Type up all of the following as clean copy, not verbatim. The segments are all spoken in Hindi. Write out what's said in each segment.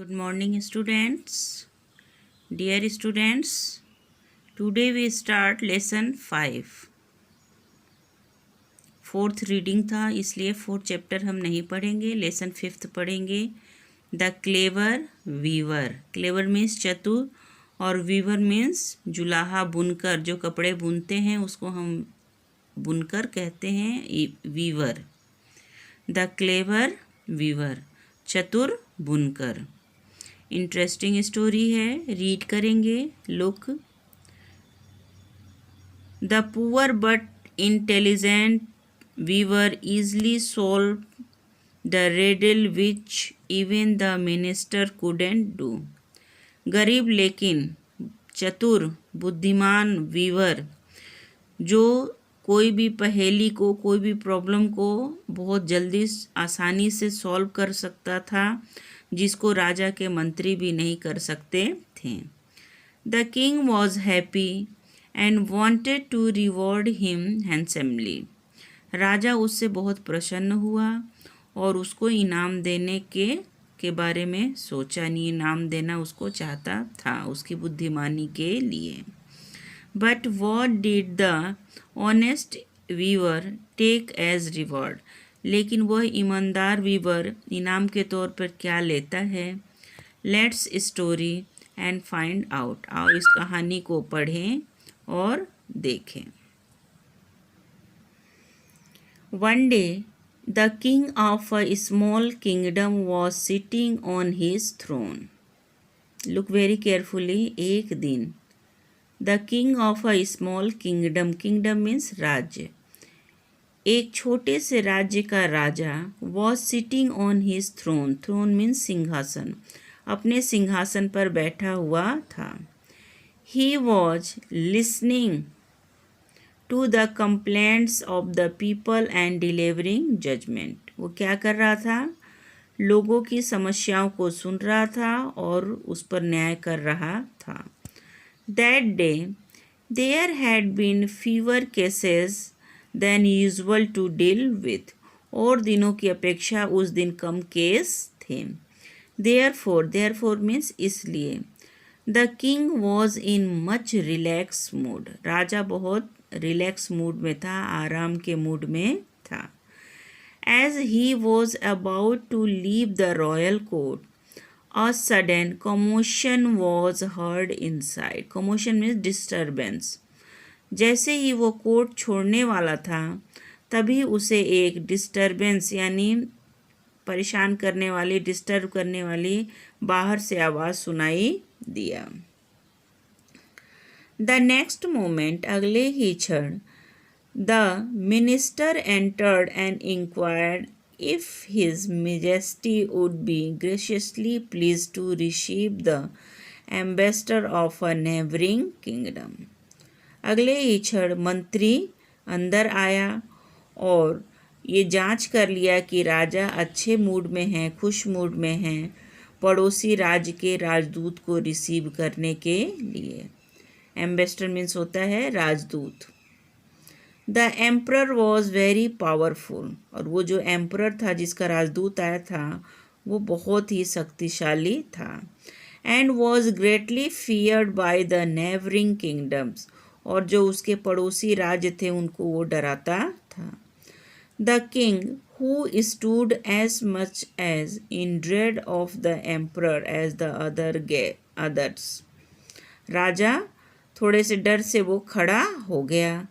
Good morning, students. Dear students, today we start lesson 5. Fourth reading था इसलिए फोर्थ चैप्टर हम नहीं पढ़ेंगे, लेसन 5th पढ़ेंगे. The clever weaver. Clever means चतुर और वीवर मीन्स जुलाहा, बुनकर. जो कपड़े बुनते हैं उसको हम बुनकर कहते हैं वीवर. द क्लेवर वीवर, चतुर बुनकर. इंटरेस्टिंग स्टोरी है, रीड करेंगे. Look. The poor but intelligent weaver easily solved the riddle which even the minister couldn't do. गरीब लेकिन चतुर बुद्धिमान वीवर जो कोई भी पहेली को, कोई भी प्रॉब्लम को बहुत जल्दी आसानी से सॉल्व कर सकता था, जिसको राजा के मंत्री भी नहीं कर सकते थे. The king was happy and wanted to reward him handsomely. राजा उससे बहुत प्रसन्न हुआ और उसको इनाम देने के बारे में सोचा. नहीं, इनाम देना उसको चाहता था उसकी बुद्धिमानी के लिए. But what did the honest weaver take as reward. लेकिन वह ईमानदार वीवर इनाम के तौर पर क्या लेता है. Let's story and find out. आओ इस कहानी को पढ़ें और देखें. One day, the king of a small kingdom was sitting on his throne. Look very carefully. एक दिन. The king of a small kingdom. Kingdom means राज्य. एक छोटे से राज्य का राजा was sitting on his throne. Throne means सिंहासन. अपने सिंहासन पर बैठा हुआ था. He was listening to the complaints of the people and delivering judgment. वो क्या कर रहा था. लोगों की समस्याओं को सुन रहा था और उस पर न्याय कर रहा था. That day there had been fewer cases than usual to deal with. और दिनों की अपेक्षा उस दिन कम केस थे. Therefore means इसलिए. The king was in much relaxed mood. राजा बहुत रिलैक्स मूड में था, आराम के मूड में था. As he was about to leave the royal court, a sudden commotion was heard inside. Commotion means disturbance. जैसे ही वो कोर्ट छोड़ने वाला था तभी उसे एक डिस्टर्बेंस यानी परेशान करने वाली, डिस्टर्ब करने वाली बाहर से आवाज़ सुनाई दिया. The next moment, अगले ही क्षण, the minister entered and inquired if his majesty would be graciously pleased to receive the ambassador of a neighboring kingdom. अगले ही क्षण मंत्री अंदर आया और ये जांच कर लिया कि राजा अच्छे मूड में हैं, खुश मूड में हैं, पड़ोसी राज्य के राजदूत को रिसीव करने के लिए. एम्बेसडर मीन्स होता है राजदूत. The emperor was very powerful. और वो जो एम्परर था, जिसका राजदूत आया था, वो बहुत ही शक्तिशाली था. And was greatly feared by the neighbouring kingdoms. और जो उसके पड़ोसी राज्य थे उनको वो डराता था. The king who stood as much as in dread of the emperor as the others. राजा थोड़े से डर से वो खड़ा हो गया,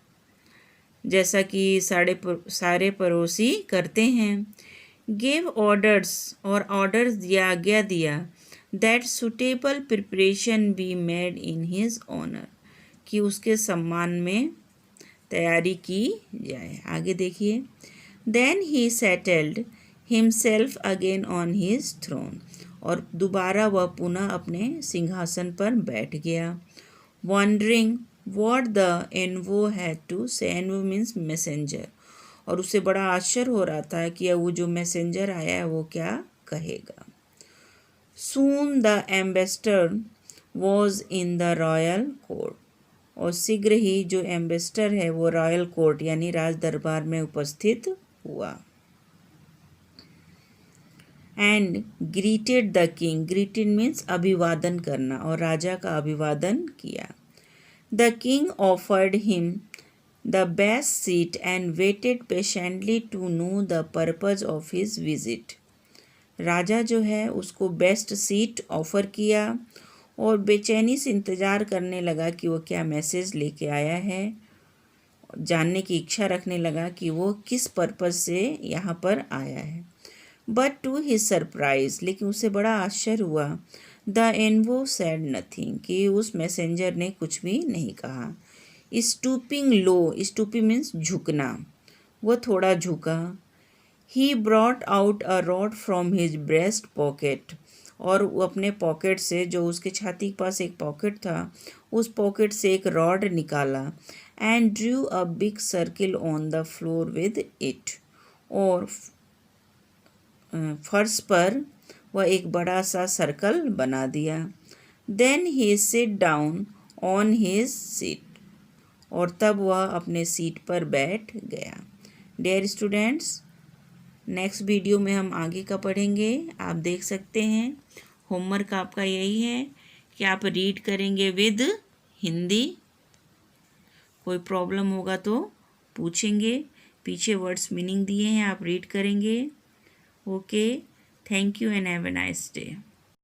जैसा कि सारे पड़ोसी करते हैं. Give orders. और ऑर्डर्स दिया, आज्ञा दिया. That suitable preparation be made in his honour. कि उसके सम्मान में तैयारी की जाए. आगे देखिए. Then he settled himself again on his throne. और दोबारा वह पुनः अपने सिंहासन पर बैठ गया. wondering what the envoy had to say. envoy means messenger. और उसे बड़ा आश्चर्य हो रहा था कि वो जो मैसेंजर आया है वो क्या कहेगा. Soon the ambassador was in the royal court. और शीघ्र ही जो एम्बेसडर है वो रॉयल कोर्ट यानी राज दरबार में उपस्थित हुआ. And greeted the king, greeted means अभिवादन करना, और राजा का अभिवादन किया। The king offered him the best seat and waited patiently to know the purpose of his visit. राजा जो है उसको बेस्ट सीट ऑफ़र किया और बेचैनी से इंतज़ार करने लगा कि वो क्या मैसेज लेके आया है, जानने की इच्छा रखने लगा कि वो किस पर्पज़ से यहाँ पर आया है। बट टू हिज सरप्राइज, लेकिन उसे बड़ा आश्चर्य हुआ, द एनवो सेड नथिंग, कि उस मैसेंजर ने कुछ भी नहीं कहा। स्टूपिंग लो, स्टूपिंग मीन्स झुकना, वो थोड़ा झुका। He brought out a rod from his breast pocket, और वो अपने पॉकेट से, जो उसके छाती के पास एक पॉकेट था, उस पॉकेट से एक रॉड निकाला। And drew a big circle on the floor with it, और फर्श पर वह एक बड़ा सा सर्कल बना दिया। Then he sit down on his seat, और तब वह अपने सीट पर बैठ गया। डियर स्टूडेंट्स, नेक्स्ट वीडियो में हम आगे का पढ़ेंगे। आप देख सकते हैं होमवर्क आपका यही है कि आप रीड करेंगे विद हिंदी। कोई प्रॉब्लम होगा तो पूछेंगे, पीछे वर्ड्स मीनिंग दिए हैं, आप रीड करेंगे। Okay, thank you and have a nice day.